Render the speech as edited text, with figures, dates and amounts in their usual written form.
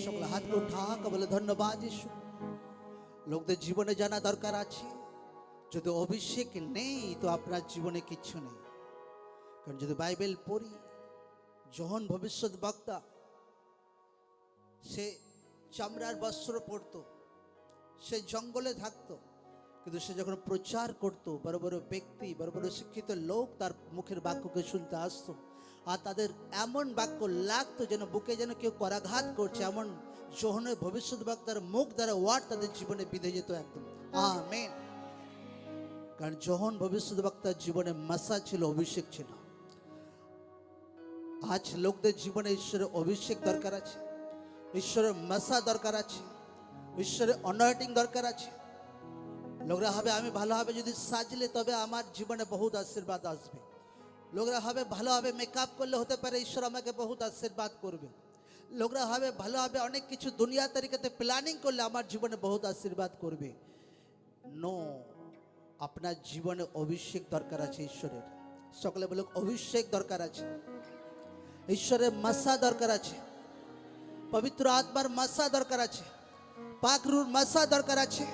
সকল হাতকে উঠা বলে ধন্যবাদ যিশু। লোকদের জীবনে জানা দরকার আছে, যদি অভিষেক নেই তো আপনার জীবনে কিচ্ছু নেই। কারণ যদি বাইবেল পড়ি, যখন ভবিষ্যৎ বক্তা সে চামড়ার বস্ত্র পরতো, সে জঙ্গলে থাকতো, কিন্তু সে যখন প্রচার করত, বড় বড় ব্যক্তি, বড় বড় শিক্ষিত লোক তার মুখের বাক্যকে শুনতে আসতো, আর তাদের এমন বাক্য লাগতো যেন বুকে যেন কেউ করাঘাত করছে। এমন যোহনের ভবিষ্যৎ বক্তার মুখ দ্বারা ওয়ার্ড তাদের জীবনে বিঁধে যেত একদম। আমেন। কারণ যোহন ভবিষ্যৎ বক্তার জীবনে মাসা ছিল, অভিষেক ছিল। আজ লোকদের জীবনে ঈশ্বরের অভিষেক দরকার আছে, ঈশ্বরের মাসা দরকার আছে, ঈশ্বরের অনয়েটিং দরকার আছে। লোকরা হবে আমি ভালোভাবে যদি সাজলে তবে আমার জীবনে বহুত আশীর্বাদ আসবে। লোকরা হবে ভালোভাবে মেকআপ করলে হতে পারে ঈশ্বর আমাকে বহুত আশীর্বাদ করবে। লোকরা হবে ভালোভাবে অনেক কিছু দুনিয়া তরিকাতে প্ল্যানিং করলে আমার জীবনে বহুত আশীর্বাদ করবে। নো, আপনার জীবনে অভিষেক দরকার আছে ঈশ্বরের। সকলে বলুক অভিষেক দরকার আছে, ঈশ্বরের মাসা দরকার আছে, পবিত্র আত্মার মাসা দরকার আছে, পাকরুর মাসা দরকার আছে।